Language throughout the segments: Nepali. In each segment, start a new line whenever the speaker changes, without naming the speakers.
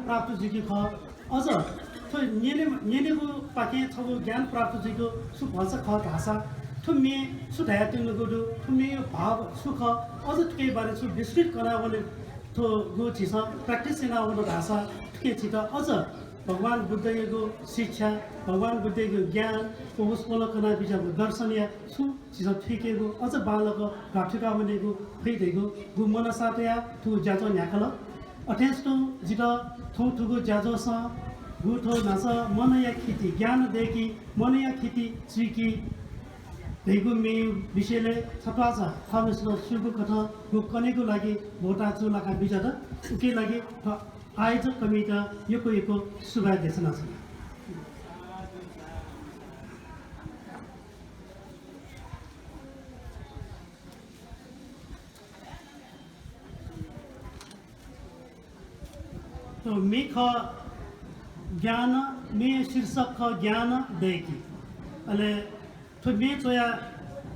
प्राप्त जिकी ख अझ थो नेनेको पाके छगो ज्ञान प्राप्त जिको सु भन्छ ख भाषा थुमे सुधायतिनुको दु थुमे भाव सुख अझ के बारे सु विस्तृत करावले थो गो छिस प्र्याक्टिस ना हुन भाषा के छित अझ भगवान बुद्धको शिक्षा भगवान बुद्धको ज्ञान उस पलकना बिचाको दर्शनीय सु छिस ठिकेको अझ बालक प्राप्तिका भनेको फैदेको गु मनसातया थु ज्याजो न्याकल अटेन्स्टो जित थौ थुगो ज्याजो स गु थौ नास मनया खेती ज्ञान देखि मनया खेती श्रीकी भेगु मे विषयले छपाछ खमेसलो सुगु कथ गु कनेको लागि भोटा चुलाका बिचार उके लागि आयोजक कमिटी यो सुभाय देशना छ तो मे ख ज्ञान मे शीर्षक ख ज्ञान देखि अले तो मे चोया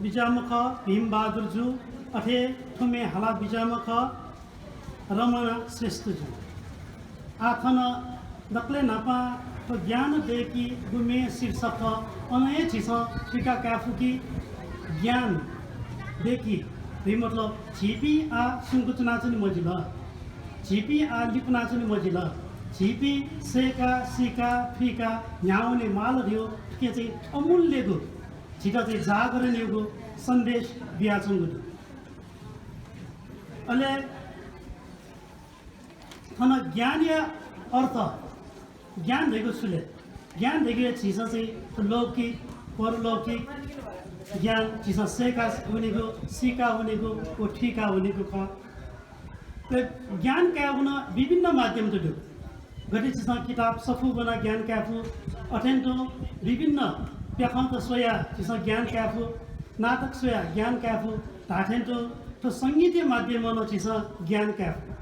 बिजाम ख भीम बहादुर जू अथे तो मे हाला बिजाम ख रमणा श्रेष्ठ जू आखन दक्ले नापा तो ज्ञान देखि गुमे शीर्षक अनय छिस टिका काफुकी ज्ञान देखि भई मतलब छिपी आ सुंगुचना चाहिँ मजिला छिपी आ लिपना चाहिँ मजिला छिपी सेका सिका फिका न्याउने माल दियो के चाहिँ अमूल्यको छिटा चाहिँ जागरणको सन्देश बियाचंगु अले थन ज्ञान या अर्थ ज्ञान देखो सुले ज्ञान देखे छिस चाहिँ लौकिक परलौकिक ज्ञान छिस सेका हुनेको सिका हुनेको ओ ठिका हुनेको ख ज्ञान क्या हुन विभिन्न माध्यम त दु गति छिस किताब सफु बना ज्ञान क्याफु अटेन्टो विभिन्न प्याखन्त सोया छिस ज्ञान क्याफु नाटक सोया ज्ञान क्याफु धाठेन्टो तो संगीतीय माध्यम न छिस ज्ञान क्याफु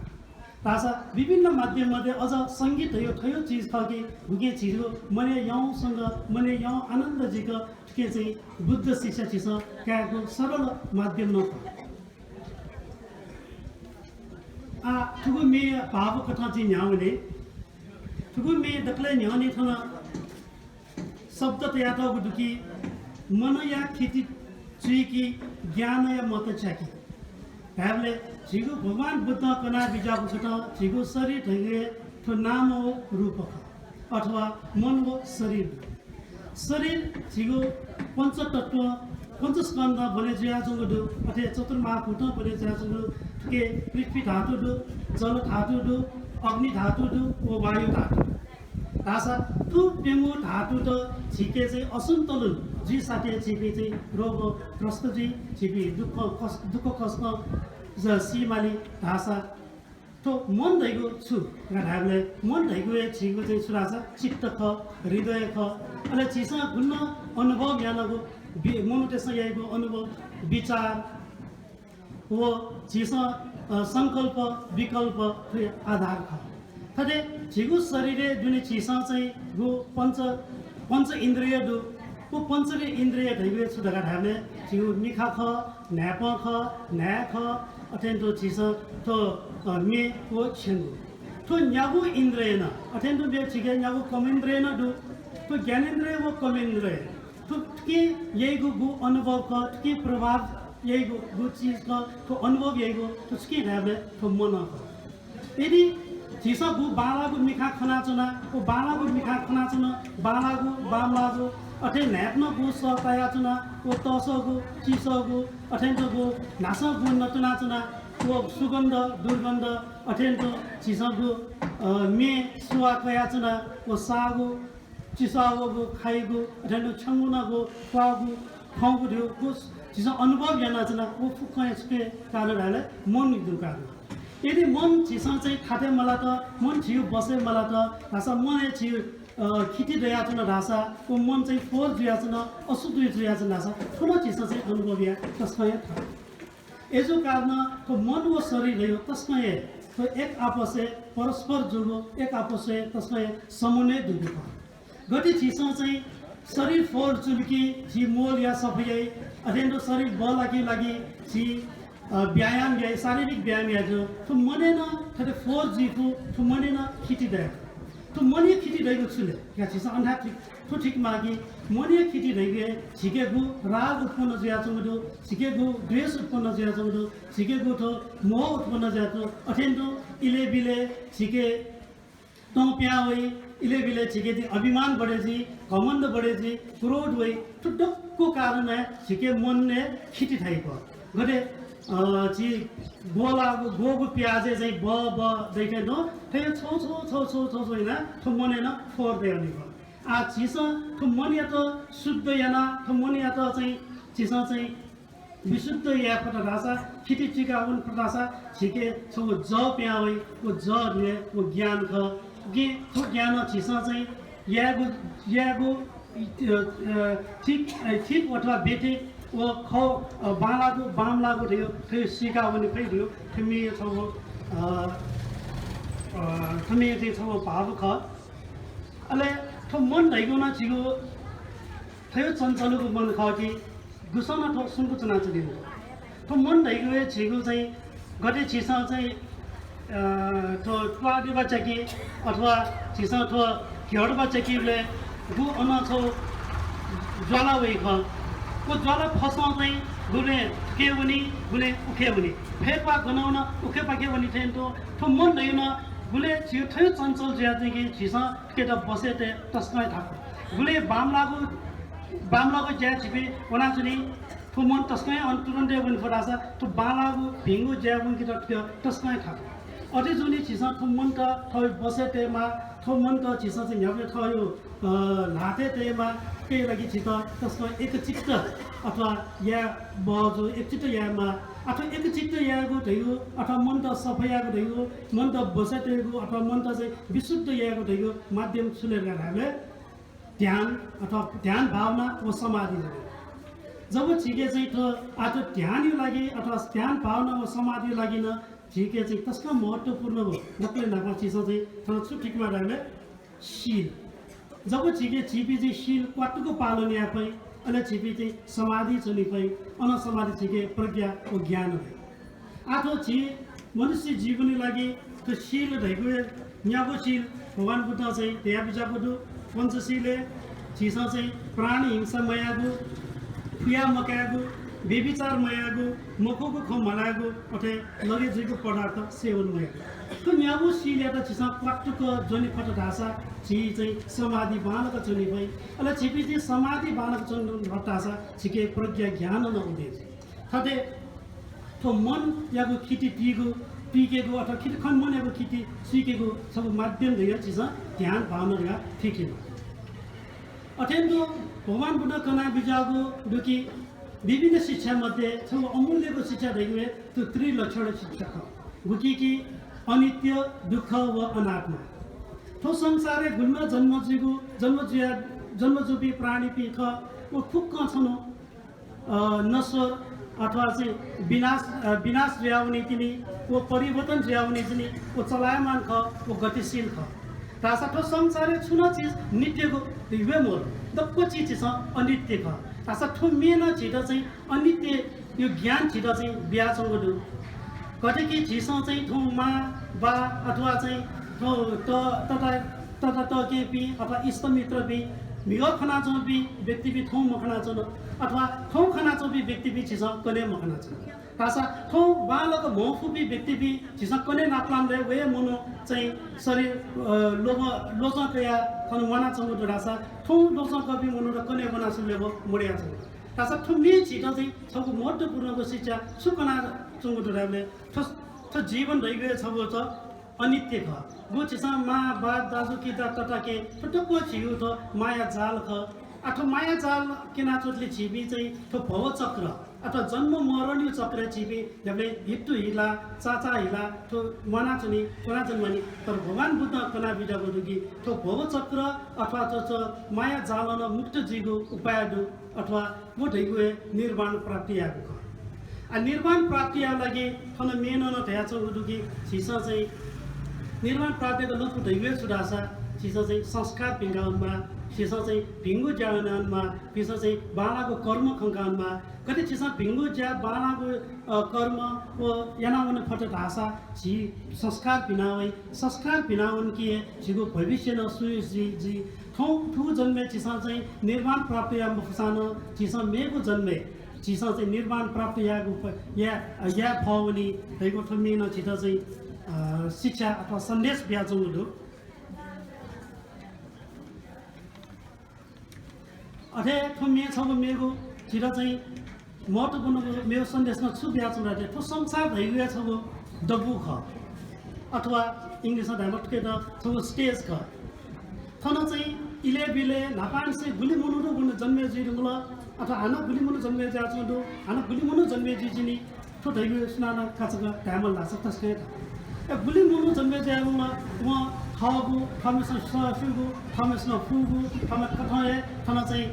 तासा विभिन्न माध्यम मध्ये अझ संगीत यो थयो चीज छ कि गुगे चीज हो मने यौसँग मने यौ आनन्द जिको के चाहिँ बुद्ध शिक्षा छिस क्याको सरल माध्यम न आ ठुगु मे भाव कथा चाहिँ न्याउने ठुगु मे दक्ले न्याउने थन शब्द तया त गुडुकी मन या खेती चुकी ज्ञान या मत चाकी हामीले झिगु भगवान बुद्ध कना बिजाको छ त झिगु शरीर ढंगे तो नाम हो रूप अथवा मन हो शरीर शरीर झिगु पंचतत्व पंचस्कंद बने ज्याजंगु दु अथे चतुर्महाभूत बने ज्याजंगु के पृथ्वी धातु दु जल धातु दु अग्नि धातु दु ओ वायु धातु तासा तु पेमु धातु त छिके चाहिँ असन्तुलन जी साथे छिपे चाहिँ रोग ग्रस्त जी छिपे दुःख कष्ट सीमाली भाषा तो मन धैगो छु हामीले मन धैगो छिगो चाहिँ सुराछ चित्त ख हृदय ख अले छिस गुन्न अनुभव यानको मनोटेसन याको अनुभव विचार वो छिस संकल्प विकल्प आधार ख थदे छिगु शरीरे जुनि छिस चाहिँ गु पंच इन्द्रिय दु वो पंचरे इन्द्रिय धैगो सुदगा हामीले छिगु निखा ख न्याप ख न्या ख अत्यन्त छिस तो मे वो छेंगु तो न्यागु इंद्रियन अत्यन्त बे छिगे न्यागु कमेन्द्रियन दु तो ज्ञानेन्द्रिय वो कमेन्द्रिय तो के येगु गु अनुभव क के प्रभाव येगु गु चीज क तो अनुभव येगु तो के राबे तो मन क यदि छिस गु बालागु मिखा खना चना ओ बालागु मिखा खना चना बालागु बामलागु अथे न्याप्न गु सताया चना ओ तसगु चिसगु अत्यन्त गु नासगु नचना चना वो सुगंध दुर्गंध अत्यंत चिसगु मे सुवा कयाचना वो सागु चिसागु खाइगु अत्यंत छंगुनागु पागु खाउगु दियो कुस चिस अनुभव यानाचना वो फुक्कयसके कारणले मन दुका यदि मन चिस चाहिँ खाते मला त मन छियो बसे मला त भाषा मन छियो खिति दयाचना भाषा वो मन चाहिँ फोर जुयाचना असुदुय जुयाचना भाषा ठुलो चिस चाहिँ अनुभव या तस्मै एजो कारण तो मन व शरीर हो तस्मै तो एक आपस परस्पर जुड़ो एक आपस तस्मै समन्वय दुगो गति छिस चाहिँ शरीर फोर चुल्की छि मोल या सफै अध्ययन शरीर बल लागि छि व्यायाम या शारीरिक व्यायाम या जो तो मने न थरे 4G फु तो मने न खिटी दे तो मने खिटी दे गुछले या छिस अन्धा तो ठीक मागी मने खिटी दे गे छिके गु राग उत्पन्न जया चंगदो छिके गु द्वेष उत्पन्न जया चंगदो छिके गु तो मोह उत्पन्न जया तो अथेन्दो इले बिले छिके तो प्यावई इले बिले छिके दि अभिमान बढे जी घमण्ड बढे जी क्रोध वई तो डक्को कारण है छिके मन ने खिटी थाइको गडे जी गोगु प्याजे चाहिँ ब देखे नो थे छो हैन तो मने न फोर दे अनि आ चिस तो मन या तो शुद्ध याना तो मन या तो चाहिँ चिस चाहिँ विशुद्ध या पटदासा खिटी चिकाउन पटदासा छिके छो ज प्यावई वो ज ने वो ज्ञान ख गे तो ज्ञान चिस चाहिँ यागु ठीक अथवा बेटे वो खो बाम लागू थियो फिर सिका पनि फेरियो थमी छौ थमी चाहिँ छौ भाव ख अले तो मन दैगो न छिगो थियो चञ्चलको मन ख कि गुसन थो सुनको चना चदियो तो मन दैगो छिगो चाहिँ गटे छिसा चाहिँ तो क्वाडी बच्चा कि अथवा छिसा थो घ्याड बच्चा किले गु अन छौ ज्वाला वइ ख को ज्वाला फसाउँदै गुले के हुने गुले उखे हुने फेपा गनाउन उखे पाके भने थिएन तो मन दैन गुले छियो थयो चञ्चल ज्या चाहिँ कि छिसा केटा बसे ते तस्मै थाको गुले बाम लागु ज्या छिपे वना छुनी तो मन तस्मै तुरन्ते पनि फरासा तो बालागु भिंगु ज्या पनि कि तस्मै थाको अझै जुनी छिसा तो मन त थय बसे तेमा तो मन त छिसा चाहिँ यहाँ थयो लाते तेमा के लागि छित तस्मै एक चित्त अथवा या बजो एक चित्त यामा अथवा एक चित्त यागु थियो अथवा मन त सफायागु थियो मन त बसेतेगु अथवा मन त चाहिँ विशुद्ध यागु थियो माध्यम सुनेर हामीले ध्यान अथवा ध्यान भावना व समाधि जब छिके चाहिँ त आज ध्यान यो लागि अथवा ध्यान भावना व समाधि लागि न छिके चाहिँ त्यसका महत्त्वपूर्ण हो नक्ले नभा चिज चाहिँ थोड़ा छुट्टीमा रहले शील जब छिके छिपी चाहिँ शील क्वाटको पालन या पई अनि छिपी चाहिँ समाधि चुनि पई अन समाधि छिके प्रज्ञा व ज्ञान हो आठो छि मनुष्य जीवनले लागि त्यो शील रहेको न्याको शील भगवान बुद्ध चाहिँ त्यहाँ बिचाको पञ्चशीले छिसा चाहिँ प्राणी हिंसा मयागु फुया मकागु बेविचार मयागु मखोको खम मलागु अथे लगे जुको पदार्थ सेवन मयागु तो न्याबु शील या त छिसा क्वाटको जनि फट ढासा छि चाहिँ समाधि बानक चुनि भई अले छिपी चाहिँ समाधि बानक चुनि भटासा छिके प्रज्ञा ज्ञान न हुँदै थते तो मन यागु खिटी पिकेको अथवा खिटी खन मन यागु खिटी सिकेको सब माध्यम दै छिसा ध्यान भावना या ठिकै अथेन्दो भगवान बुद्ध कना बिजागु दुकी विभिन्न शिक्षा मध्ये सब अमूल्यको शिक्षा दैवे त्यो त्रिलक्षण शिक्षा हो गुकी की अनित्य दुःख व अनात्मा तो संसारे गुल्म जन्मजुबी प्राणी पीख वो फुक्क छनो नश्वर अथवा चाहिँ विनाश ज्याउने तिनी वो परिवर्तन ज्याउने तिनी वो चलायमान ख वो गतिशील ख तासा तो संसारे छुना चीज नित्य को दिव्य मोर दक्को चीज छ अनित्य ख तासा ठो मेन छिट चाहिँ अनित्य यो ज्ञान छिट चाहिँ बिहासँग दु कतै कि छिस चाहिँ ठो मा बा अथवा चाहिँ ठो त के पी अथवा इष्ट मित्र पी मियो खना चो पी व्यक्ति पी ठो मखना चो अथवा ठो खना चो पी व्यक्ति पी छिस कने मखना चो तासा ठो बालक मोफुपी व्यक्ति पी छिस कने नाप्लाम रे वे मनो चाहिँ शरीर लोचा कया थन मना चंगु दरासा ठो लोचा कपी मनो र कने मना सुलेबो मोडिया छ तासा ठो मे छिट चाहिँ सबको महत्त्वपूर्णको शिक्षा सुकना चंगु दराले ठो जीवन दैवे छबो छ अनित्य ख गो छिसा मा बा दाजु किता तटा के टटको छियो त माया जाल ख अथवा माया जाल केना चोटले छिबी चाहिँ ठो भव चक्र अथवा जन्म मरणीय चक्र छिबी जबले हिट्टु हिला चाचा हिला ठो मना चुनी कोना जन्मनी तर भगवान बुद्ध कना बिजाको दुगी ठो भव चक्र अथवा त माया जालन मुक्त जीगो उपाय दु अथवा वो ढैगु निर्वाण प्राप्ति आको आ निर्वाण प्राप्ति आ लागि थन मेन न थया छ दुगी छिसा चाहिँ निर्वाण प्राप्तिको लपु ढैगु सुडासा चिसा चाहिँ संस्कार पिङ्गाउनमा चिसा चाहिँ भिङ्गु ज्यानमा पिसा चाहिँ बालाको कर्म खङ्काउनमा कति चिसा भिङ्गु ज्या बालाको कर्म ओ यानावन फट ढासा झी संस्कार पिनावन कि झिगो भविष्य न सुजी ठाउँ ठु जन्मे चिसा चाहिँ निर्माण प्राप्त या फसानो चिसा मेको जन्मे चिसा चाहिँ निर्माण प्राप्त या फवनी दैको ठमेन चिता चाहिँ शिक्षा अथवा सन्देश ब्याजौँ अथे ठमे छ मेरो चिरा चाहिँ महत्त्वपूर्ण मेरो सन्देशमा छु ब्याजौँ र त्यो संसार भइगयो छ डब्बु ख अथवा इङ्ग्लिसमा धामटके त छ स्टेज ख थन चाहिँ इले बिले नापान से गुली मुनु गुण जन्मे जिरुङ अथवा हाना गुली मुनु जन्मे जाचो दो हाना गुली मुनु जन्मे जिजिनी ठो दैगो सुनाना काचका कामल लाग्छ तस्कै गुली मुनु जन्मे जारुङ म खागु थमेस ससुगु थमेस न फुगु थमेस कथाए थन चाहिँ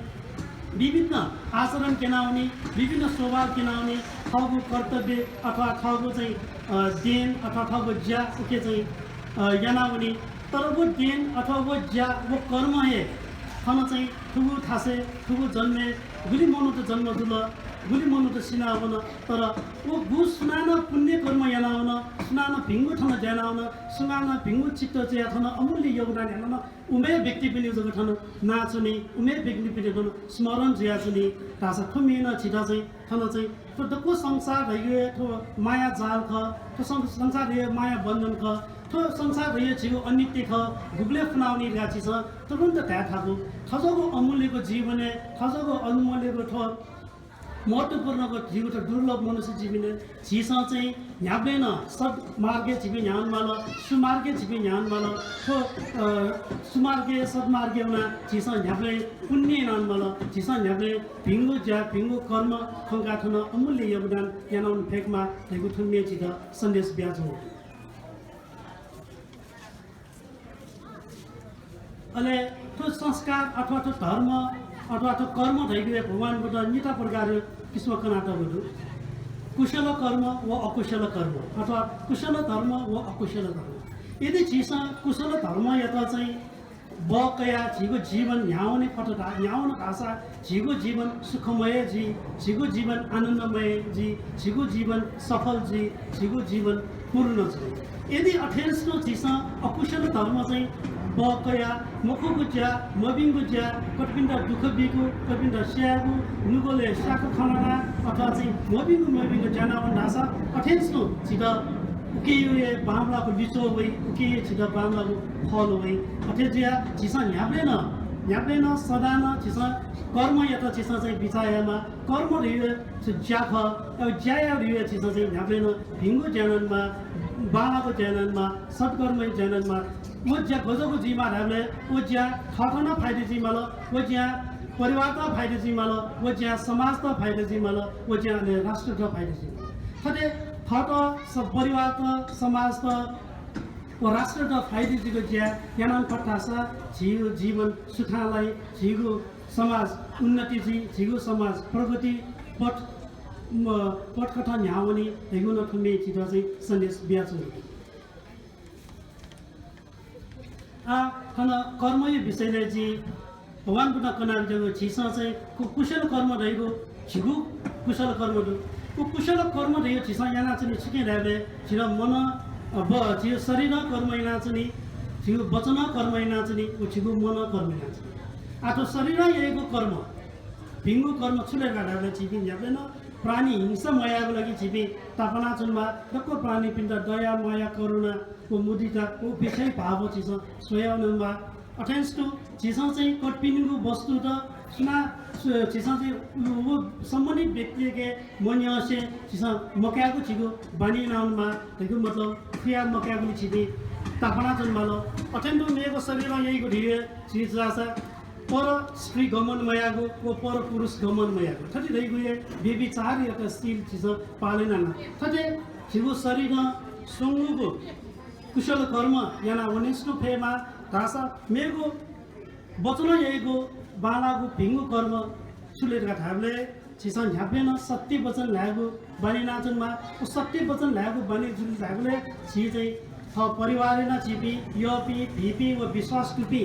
विभिन्न आचरण केनाउने विभिन्न स्वभाव केनाउने खागु कर्तव्य अथवा खागु चाहिँ देन अथवा खागु ज्या के चाहिँ यानाउने तर वो देन अथवा वो ज्या वो कर्म है थन चाहिँ ठुगु थासे ठुगु जन्मे गुली मनु त जन्म दुल गुली मनु त सिनावन तर वो गु सुनाना पुण्य कर्म यानावन सुनाना भिङ्गु ठन ज्यानावन सुनाना भिङ्गु चित्त चाहिँ थन अमूल्य योगदान हेर्न उमे व्यक्ति पनि जग ठन नाचुने उमे व्यक्ति पनि ठन स्मरण जियाचुने तासा ठुमेन छिटा चाहिँ थन चाहिँ तो दको संसार भइगयो थो माया जाल ख तो संसार रे माया बन्धन ख तो संसार रे छिगो अनित्य ख गुगले फनाउने राछि छ तुरन्त त्या थाको थजको अमूल्यको जीवन थजको अमूल्यको थो महत्त्वपूर्णको जीव त दुर्लभ मनुष्य जीवन झिसा चाहिँ न्याब्दैन सब मार्गे छिपे न्यान माल सुमार्गे छिपे न्यान माल थो सुमार्गे सदमार्गे उना झिसा न्याब्ले पुण्य नान माल झिसा न्याब्ले भिङ्गु ज्या भिङ्गु कर्म खङ्गाथन अमूल्य योगदान यानाउन फेकमा थैगु थुन्ने चित सन्देश ब्याजो अले तो संस्कार अथवा तो धर्म अथवा तो कर्म धैर्य भगवानबाट निता प्रकार किस्म कनाटहरू कुशल कर्म व अकुशल कर्म अथवा कुशल धर्म व अकुशल धर्म यदि चिसा कुशल धर्म यता चाहिँ बकया झिगो जीवन न्याउने पटता न्याउन भाषा झिगो जीवन सुखमय जी झिगो जीवन आनन्दमय जी झिगो जीवन सफल जी झिगो जीवन पूर्ण जी यदि अठेरसो चिसा अकुशल धर्म चाहिँ बकया मुखुको ज्या मबिङको ज्या कटपिन्ड दुःख बिगु कटपिन्ड स्यागु नुगोले स्याको खनाना अथवा चाहिँ मबिङको ज्यानावन ढासा अठेरसो छिटा उकेयो बामलाको लिचो वै उकेयो छिटा बामलाको फल वै अठेजिया चिसा न्याब्लेन सदान चिसा कर्म यता चिसा चाहिँ बिचायामा कर्म रियो ज्याख अब ज्याया रियो चिसा चाहिँ न्याब्लेन भिङ्गु ज्याननमा बालाको ज्यानमा सत्कर्म ज्यानमा वो ज्या गजको जीमा हामीले वो ज्या ठठन फाइदे जीमाल वो ज्या परिवार त फाइदे जीमाल वो ज्या समाज त फाइदे जीमाल वो ज्या राष्ट्र त फाइदे जीमाल थटे ठट परिवार त समाज त वो राष्ट्र त फाइदे जीको ज्या यानान पटासा झिगो जीवन सुखालाई झिगो समाज उन्नति जी झिगो समाज प्रगति पटकथा न्याउने हेगुन ठुमे चिता चाहिँ सन्देश ब्याजो खन कर्म यो विषयले जी भगवानबाट कनाम जगो छिसा चाहिँ कुशल कर्म रहेको छिगु कुशल कर्म वो कुशल कर्म रह्यो छिसा याना चाहिँ छिके राले छिर मन अब छियो शरीर कर्म याना चाहिँ छिगु वचन कर्म याना चाहिँ वो छिगु मन कर्म याना चाहिँ आतो शरीर यहीको कर्म भिङ्गु कर्म छुले गाडाले छिपि यादैन प्राणी हिंसा मायाको लागि छिपे तापना चुनमा दक्क प्राणी पिण्ड दया माया करुणा को मुदिता को विषय भाव चिस सोयाउनमा अटेन्स टु चिसा चाहिँ कटपिनको वस्तु त सुना चिसा चाहिँ वो सम्बन्धित व्यक्तिके मन्यसे चिसा मक्याको छिगो बानी नाउनमा त्यसको मतलब क्रिया मक्याको छिपे तापना चुनमा ल अटेन्ट मेरो शरीर यहीको ढिरे चिसा पर स्त्री गमन मयागो वो पर पुरुष गमन मयागो थति रहेको बेबी चार एउटा स्थिर चिज पालेन थते छिगो शरीर सुङ्गुको कुशल कर्म याना वनिष्ठ फेमा धासा मेरो वचन यहीको बालाको भिङ्गु कर्म सुलेर ठाबले छिसन झ्याप्लेन सत्य वचन ल्यागो बानी नाचनमा सत्य वचन ल्यागो बानी जुल ल्यागोले छि चाहिँ परिवारना चिपी योपी भिपी व विश्वास टुपी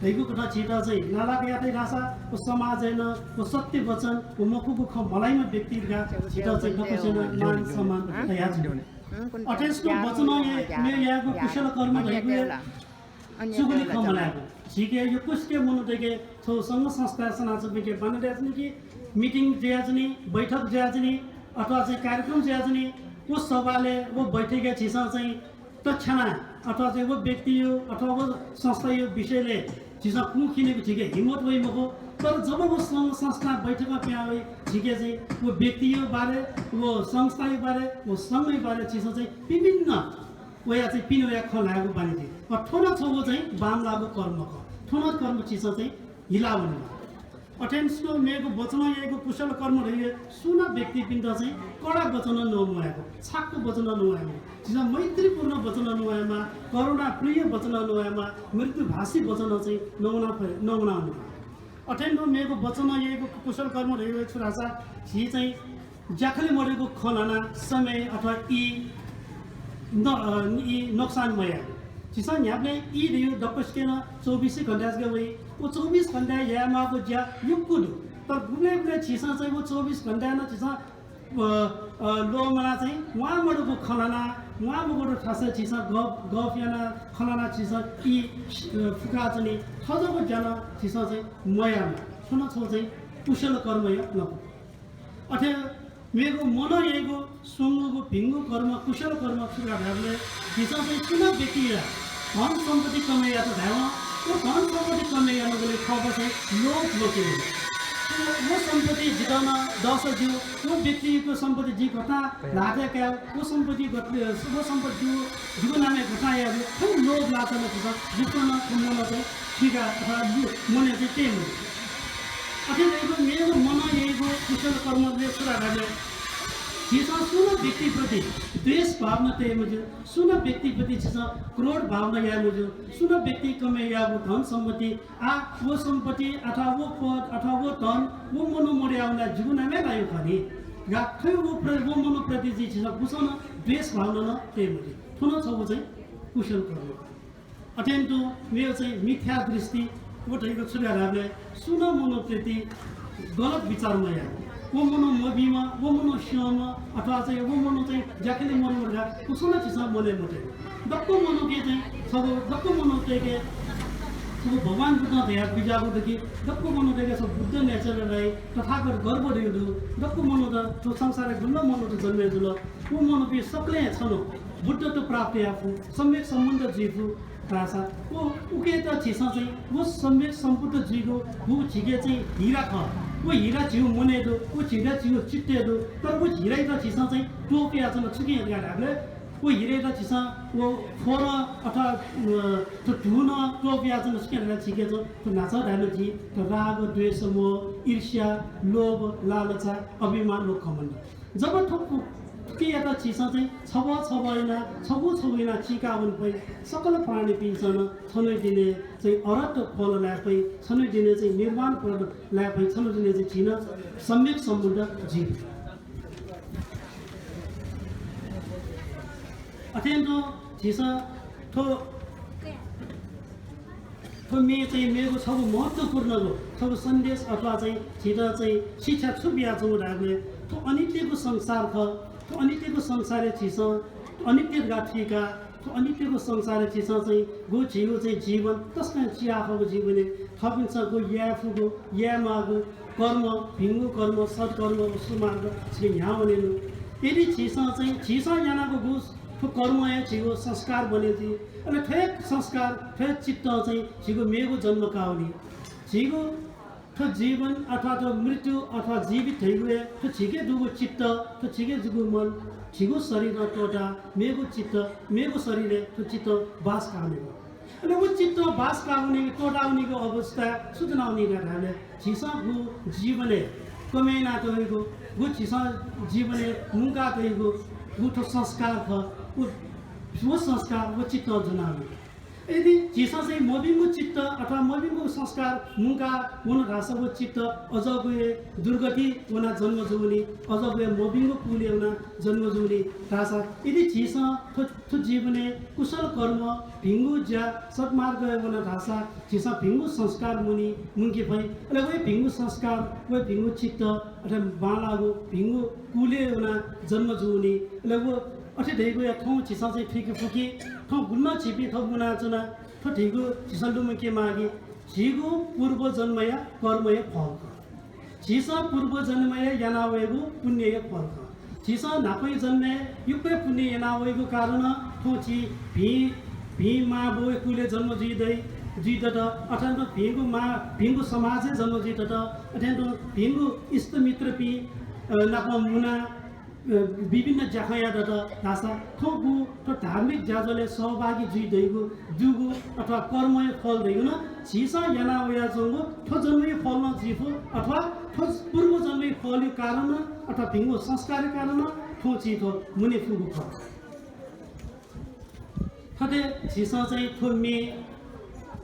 धैगु कथा छिटा चाहिँ नालाको यातै रासा ओ समाज हैन ओ सत्य वचन ओ मकुको ख मलाइमा व्यक्तिका छिटा चाहिँ दकुसेन मान सम्मान तया छ अटेस्को वचन मे याको कुशल कर्म धैगु सुगुली ख मलाको छिके यो कुसके मनु देखे छौ संघ संस्था सनाच बिके बनेछ नि कि मिटिङ ज्याजनी बैठक ज्याजनी अथवा चाहिँ कार्यक्रम ज्याजनी वो सभाले वो बैठकका छिसा चाहिँ तक्षणा अथवा चाहिँ वो व्यक्ति हो अथवा वो संस्था यो विषयले छिसा कुँ किनेको छिके हिम्मत वही मको तर जब वो संघ संस्था बैठकमा प्यावे छिके चाहिँ वो व्यक्ति यो बारे वो संस्था यो बारे वो संघ यो बारे छिसा चाहिँ विभिन्न वया चाहिँ पिनोया खलाएको बानी थियो ठोना छौ चाहिँ वाम लागु कर्मको ठोना कर्म छिसा चाहिँ हिला भन्नु अटेन्सको मेको वचन यहीको कुशल कर्म रहिए सुना व्यक्ति पिण्ड चाहिँ कडा वचन नमुआएको छाकको वचन नमुआएको जिसा मैत्रीपूर्ण वचन नमुआएमा करुणा प्रिय वचन नमुआएमा मृत्युभाषी वचन चाहिँ नमुनाउनु अटेन्डको मेको वचन यहीको कुशल कर्म रहिए छुरासा छि चाहिँ ज्याखले मरेको खनाना समय अथवा यी नोक्सानमय जिसा यहाँले यी रह्यो दपस्केन 24 घण्टा गए वो 24 घण्टा यामा को ज्या युकुद तर गुले गुले छिसा चाहिँ वो 24 घण्टा न छिसा लो मला चाहिँ वहाँ मडको खलाना वहाँ मडको ठासा छिसा गफ याना खलाना छिसा कि फुका चाहिँ थजको जन छिसा चाहिँ मयामा सुन छ चाहिँ कुशल कर्म या न अथे मेरो मन यहीको सुंगको भिंगु कर्म कुशल कर्म सुगा भावले छिसा चाहिँ कुन व्यक्ति धन सम्पत्ति कमाइया त धाव वो धन सम्पत्ति कमाइया नगले खबर चाहिँ लोभ लोकेले वो सम्पत्ति जिताउन 10 जिउ वो व्यक्तिको सम्पत्ति जी घटा लाटेका वो सम्पत्ति जीवन नामे घटाया खूब लोभ लाग्छ न जित्न कुम्न चाहिँ ठिका अथवा मने चाहिँ त्यही हो अथवा मेरो मन यहीको कुशल कर्मले सुराले जिसा सुन व्यक्ति प्रति द्वेष भावना तय मुझे सुन व्यक्ति प्रति जिसा क्रोध भावना या मुझे सुन व्यक्ति कमे या वो धन सम्पत्ति वो सम्पत्ति अथवा वो पद अथवा वो धन वो मनो मर्यादा जीवन में लायो खने गाखै वो मनो प्रति जिसा कुसन द्वेष भावना न तय मुझे थुन छ वो चाहिँ कुशल कर्म अत्यन्त मेरो चाहिँ मिथ्या दृष्टि वो ठैको छुराले सुन मनो प्रति गलत विचारमा या वो मनो मबीमा वो मनो श्यामा अथवा चाहिँ वो मनो चाहिँ ज्याकेले मनो गर्दा कुसना छिसा मले मते दक्को मनो के चाहिँ सब दक्को मनो के सब भगवान बुद्ध दया बिजाको देखि दक्को मनो के सब बुद्ध नेचर रहे तथागत गर्व दियो दक्को मनो त तो संसार गुल्ल मनो त जन्मे जुल वो मनो पे सकले छनो बुद्ध त प्राप्ति आफु सम्यक सम्बन्ध जीवु रासा वो उके त छिसा चाहिँ वो सम्यक सम्बन्ध जीवको वो छिके चाहिँ हीरा ख वो हीरा जिउ मने दो वो हीरा जिउ चिट्टे दो तर वो हीरा त छिसा चाहिँ टोपी आछन छुकी गाडले वो हीरा त छिसा वो फोर अथवा तो धुन टोपी आछन छुकी छिके छ तो नाच धानु जी तो राग द्वेष मोह ईर्ष्या लोभ लालसा अभिमान लोभ घमण्ड जब ठोक्कु के यता छिसा चाहिँ छबैना चिकावन पै सकल प्राणी पिन्छन छनै दिने चाहिँ अरत फल ल्यापै छनै दिने चाहिँ निर्माण फल ल्यापै छनै दिने चाहिँ छिन सम्यक सम्बन्ध जीव अत्यन्त छिसा थो मे चाहिँ मेरो सब महत्त्वपूर्णको सब सन्देश अथवा चाहिँ छिटा चाहिँ शिक्षा छुबिया छौँ राख्ने तो अनित्यको संसार ख तो अनित्यको संसार छिसा अनित्य गाठीका तो अनित्यको संसार छिसा चाहिँ गो छिगो चाहिँ जीवन तस्मै चियाखको जीवने थपिन्छ गो याफुको यामागो कर्म भिङ्गो कर्म सत्कर्म सुमार्ग छिके यहाँ बनेनु यदि छिसा चाहिँ छिसा यानाको गो तो कर्म या छिगो संस्कार बने थी अनि ठेक संस्कार ठेक चित्त चाहिँ छिगो मेगो जन्म काउने छिगो तो जीवन अथवा तो मृत्यु अथवा जीवित थैगुए तो छिके दुगो चित्त तो छिके जुगो मन छिगो शरीर टोटा मेगो चित्त मेगो शरीर तो चित्त बास काउने अनि वो चित्त बास काउने टोटाउने को अवस्था सुजनाउने गर्ने छिसा गु जीवने कमेना तोइगो गु छिसा जीवने मुका तोइगो गु तो संस्कार ख वो संस्कार वो चित्त जनाउने यदि जिसा चाहिँ मबिङको चित्त अथवा मबिङको संस्कार मुका हुन रासको चित्त अझ गए दुर्गति हुन जन्म जुनी अझ गए मबिङको कुले हुन जन्म जुनी रासा यदि जिसा थो जीवने कुशल कर्म भिंगु ज्या सत्मार्ग हुन रासा जिसा भिंगु संस्कार मुनि मुंकी भई अले वे भिंगु संस्कार वे भिंगु चित्त अथवा बालागु भिंगु कुले हुन जन्म जुनी अले वो अठे ढेगु या थौ चिसा चाहिँ ठिक फुकी थौ गुन्न छिपी थौ गुना चुना थौ ढेगु चिसा लुम के मागी झिगु पूर्व जन्मया कर्मय फल चिसा पूर्व जन्मय यानावेगु पुण्यय फल चिसा नापै जन्मे युक्तै पुण्य यानावेगु कारण थौ छि भी मा बोय कुले जन्म जिदै जिदत अथान्त भिंगु समाज जन्म जिदत अथान्त भिंगु इष्ट मित्र पि नाप मुना विभिन्न जाखया भाषा थोगु तो धार्मिक जाजले सहभागी जुइदैगु जुगु अथवा कर्मय फल दैगु न छिसा याना वया जंगु थो जन्मय फल न जिफु अथवा थो पूर्व जन्मय फल कारण अथवा भिंगु संस्कार कारण थो छिथो मुनि फुगु फ थते छिसा चाहिँ थो मे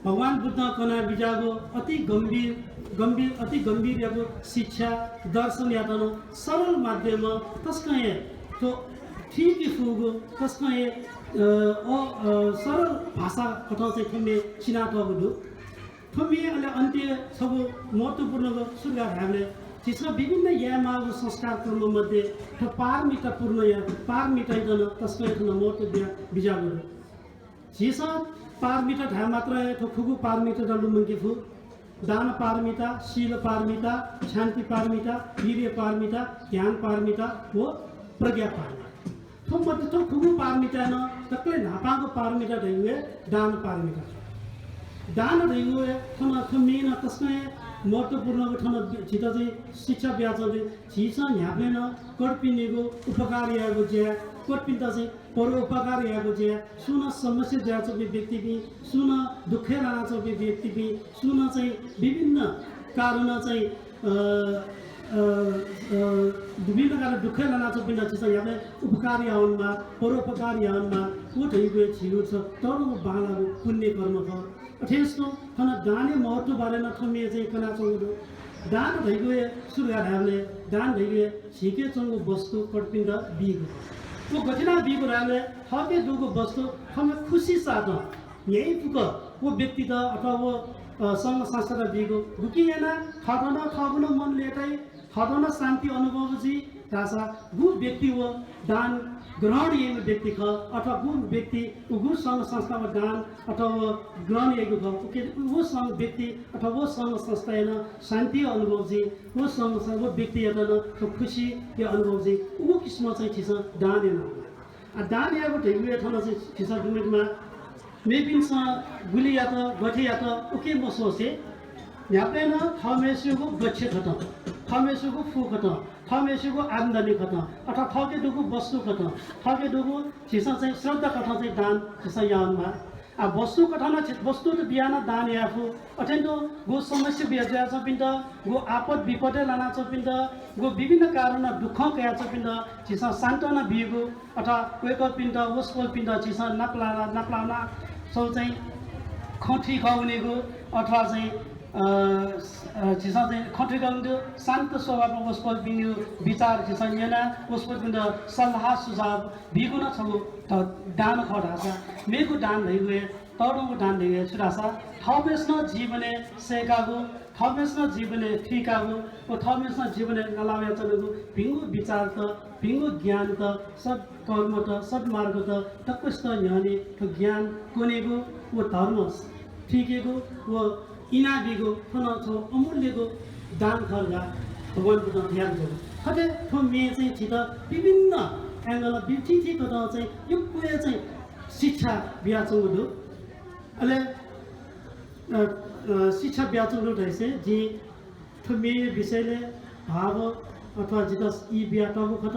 भगवान बुद्ध कना बिजागो अति गंभीर यागो शिक्षा दर्शन यातनो सरल माध्यम तस्कये तो ठीक फुगो तस्कये सरल भाषा कथा चाहिँ थमे चिनाटगु थमे अले अन्त्य सब महत्त्वपूर्ण सुगा हामीले त्यसमा विभिन्न यामागु संस्कार कर्म मध्ये पारमिता पूर्ण या पारमिता जन तस्कये थन महत्त्व बिजागु छिसा पारमिता ढा मात्र ठुगु पारमिता डलुमंगे फु दान पारमिता शील पारमिता शांति पारमिता वीर्य पारमिता ज्ञान पारमिता वो प्रज्ञा पारमिता थो मत तो ठुगु पारमिता न तकले नापागो पारमिता दैवे दान पारमिता दान दैवे थन थमेन तस्मै महत्त्वपूर्ण ठन जिता चाहिँ शिक्षा ब्याजले छिसा न्याप्ने न कटपिनेको उपकार्यको ज्या कटपिन्ता चाहिँ परोपकार याको जे सुन समस्या ज्या चाहिँ व्यक्ति भी सुन दुःख लाना चाहिँ व्यक्ति भी सुन चाहिँ विभिन्न कारण चाहिँ विभिन्न कारण दुःख लाना चाहिँ बिना चाहिँ यहाँ उपकार यावनमा परोपकार यावनमा वो ढैगो छिउ छ तर बाला पुण्य कर्म ख अथेस्तो थन दाने महत्त्व बारे न थमे चाहिँ कना चंगो दान ढैगो सुरगा ढाले दान ढैगो छिके चंगो वस्तु कटपिन्दा बिगो वो घटना बीगो राले हके दुगो वस्तु हमें खुशी साथ यही पुक वो व्यक्ति त अथवा वो संग संस्था बीगो रुकिएना थगन थगन मन लेटाई थगन शांति अनुभव जी तासा गु व्यक्ति वो दान ग्रहण ये व्यक्ति ख अथवा गु व्यक्ति गु संग संस्था में दान अथवा वो ग्रहण ये ख वो संग व्यक्ति अथवा वो संग संस्था है ना शांति अनुभव जी वो संग वो व्यक्ति है ना तो खुशी ये अनुभव जी वो किस्म से चीज़ दान है ना दान या वो ढेगुए थाना से चीज़ डुमेट में मैं भी सा गुली या तो गठे या तो ओके मसो से यहाँ पे ना हमेशा को बच्चे खत्म हमेशा को फू खत्म हमेशा को आमदनी खत्म अथवा थके दुगु वस्तु खत्म थके दुगु चीज़ से श्रद्धा कथा से दान चीज़ यान में अब वस्तु कथा ना वस्तु तो बियाना दान या फू अटेंड तो वो समस्या बिया जा पिंडा वो आपद विपदे लाना च पिंडा वो विभिन्न कारण दुख कया च पिंडा चीज़ सांत्वना बिगु अथवा वेक पिंडा वस्पल पिंडा चीज़ नपलाना सब चाहिँ खठी खाउनेको अथवा चाहिँ चीज़ चाहिँ खठी खाउनु शांत स्वभाव वस्पल बिन्यो विचार चीज़ येना वस्पल पिंडा सल्लाह सुझाव बिगु न छगु दान खडासा मेगु दान भइगए तरुगु दान भइगए छुरासा थमेस्न जीवने सेकागु थमेस्न जीवने ठिकागु ओ थमेस्न जीवने नलावे चलगु भिंगु विचार त भिंगु ज्ञान त सत् कर्म त सद्मार्ग त तक्कस्त याने तो ज्ञान कोनेगु वो धर्म ठिकेगु वो इनादिगु थन छ अमूल्यगु दान खर्गा भगवान बुद्ध ध्यान गर्नु खटे थो मे चाहिँ छित विभिन्न एंगल बिथिथि कता चाहिँ यो कुए चाहिँ शिक्षा ब्याचंगु अले शिक्षा ब्याचंगु रहेछ जे थो मे विषयले भाव अथवा जितस ई ब्याटगु खत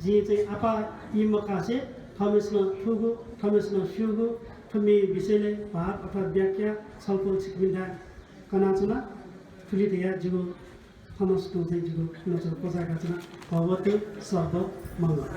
जे चाहिँ आपा ई मकासे थमेस्न ठुगु थमेस्न फ्युगु थमे विषयले भाव अथवा व्याख्या छलफल सिकिन्दा कनाचना फुलिदिया जिगो थमस्को चाहिँ जिगो नचर पजाका छना भगवती सर्व मंगल